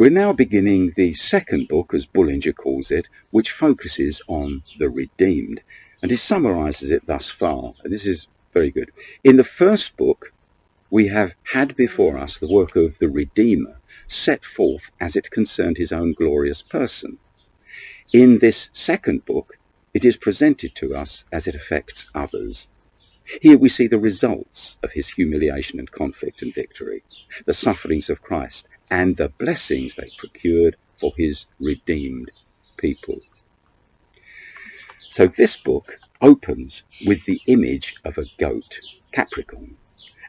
We're now beginning the second book, as Bullinger calls it, which focuses on the redeemed, and he summarises it thus far. And this is very good. In the first book, we have had before us the work of the Redeemer, set forth as it concerned his own glorious person. In this second book, it is presented to us as it affects others. Here we see the results of his humiliation and conflict and victory, the sufferings of Christ, and the blessings they procured for his redeemed people. So this book opens with the image of a goat, Capricorn,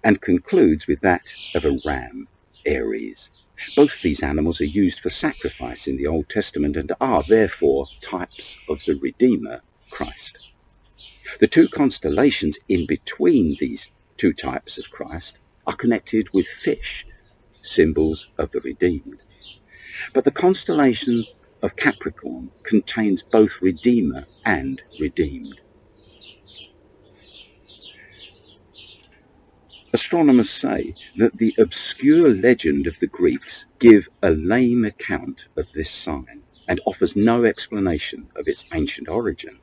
and concludes with that of a ram, Aries. Both these animals are used for sacrifice in the Old Testament and are therefore types of the Redeemer, Christ. The two constellations in between these two types of Christ are connected with fish, symbols of the redeemed. But the constellation of Capricorn contains both Redeemer and redeemed. Astronomers say that the obscure legend of the Greeks give a lame account of this sign and offers no explanation of its ancient origin.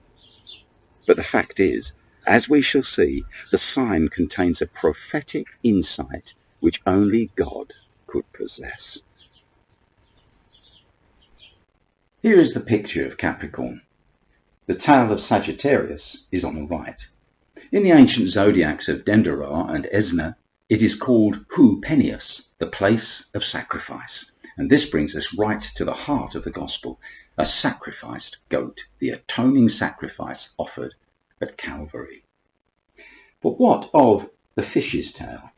But the fact is, as we shall see, the sign contains a prophetic insight which only God could possess. Here is the picture of Capricorn. The tail of Sagittarius is on the right. In the ancient zodiacs of Denderah and Esna, it is called Hu Penius, the place of sacrifice. And this brings us right to the heart of the gospel, a sacrificed goat, the atoning sacrifice offered at Calvary. But what of the fish's tail?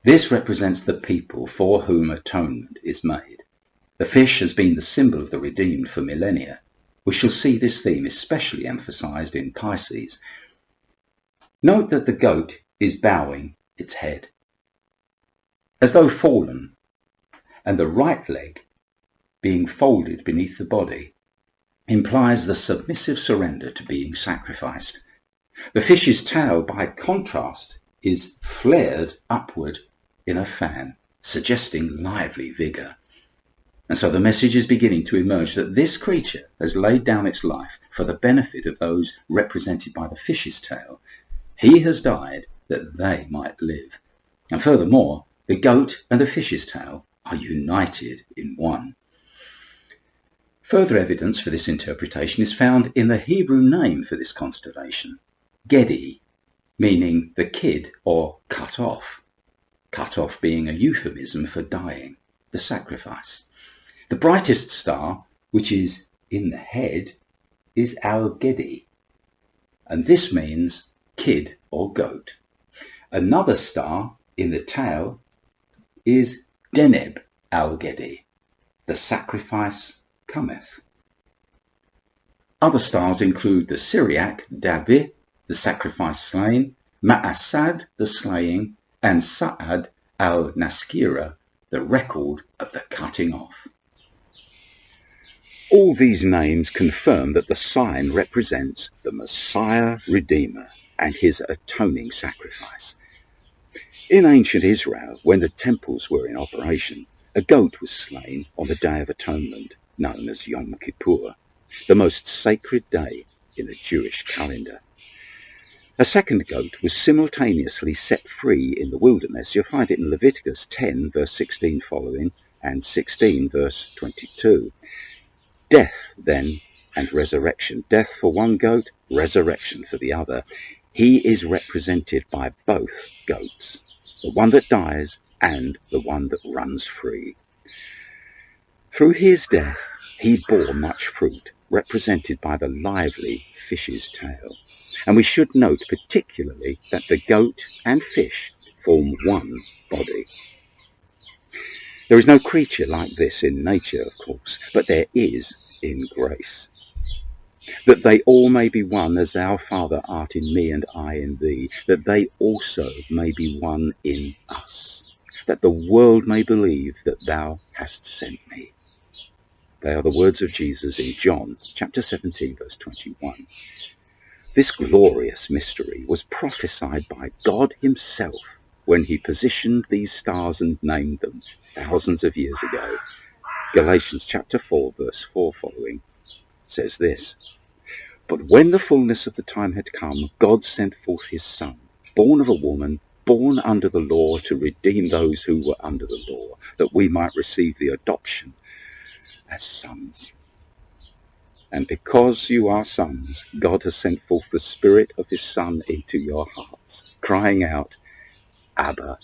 This represents the people for whom atonement is made. The fish has been the symbol of the redeemed for millennia. We shall see this theme especially emphasized in Pisces. Note that the goat is bowing its head, as though fallen, and the right leg, being folded beneath the body, implies the submissive surrender to being sacrificed. The fish's tail, by contrast, is flared upward in a fan, suggesting lively vigour. And so the message is beginning to emerge that this creature has laid down its life for the benefit of those represented by the fish's tail. He has died that they might live. And furthermore, the goat and the fish's tail are united in one. Further evidence for this interpretation is found in the Hebrew name for this constellation, Gedi, meaning the kid or cut off being a euphemism for dying, the sacrifice. The brightest star, which is in the head, is Al-Gedi, and this means kid or goat. Another star in the tail is Deneb Al-Gedi, the sacrifice cometh. Other stars include the Syriac Dabi, the sacrifice slain, Ma'asad, the slaying, and Sa'ad al-Naskira, the record of the cutting off. All these names confirm that the sign represents the Messiah Redeemer and his atoning sacrifice. In ancient Israel, when the temples were in operation, a goat was slain on the Day of Atonement, known as Yom Kippur, the most sacred day in the Jewish calendar. A second goat was simultaneously set free in the wilderness. You'll find it in Leviticus 10, verse 16 following, and 16, verse 22. Death, then, and resurrection. Death for one goat, resurrection for the other. He is represented by both goats, the one that dies and the one that runs free. Through his death, he bore much fruit, represented by the lively fish's tail. And we should note particularly that the goat and fish form one body. There is no creature like this in nature, of course, but there is in grace. That they all may be one, as thou, Father, art in me and I in thee, that they also may be one in us, that the world may believe that thou hast sent me. They are the words of Jesus in John chapter 17, verse 21. This glorious mystery was prophesied by God himself when he positioned these stars and named them thousands of years ago. Galatians chapter 4, verse 4 following says this: "But when the fullness of the time had come, God sent forth his Son, born of a woman, born under the law, to redeem those who were under the law, that we might receive the adoption as sons. And because you are sons, God has sent forth the Spirit of his Son into your hearts, crying out, Abba,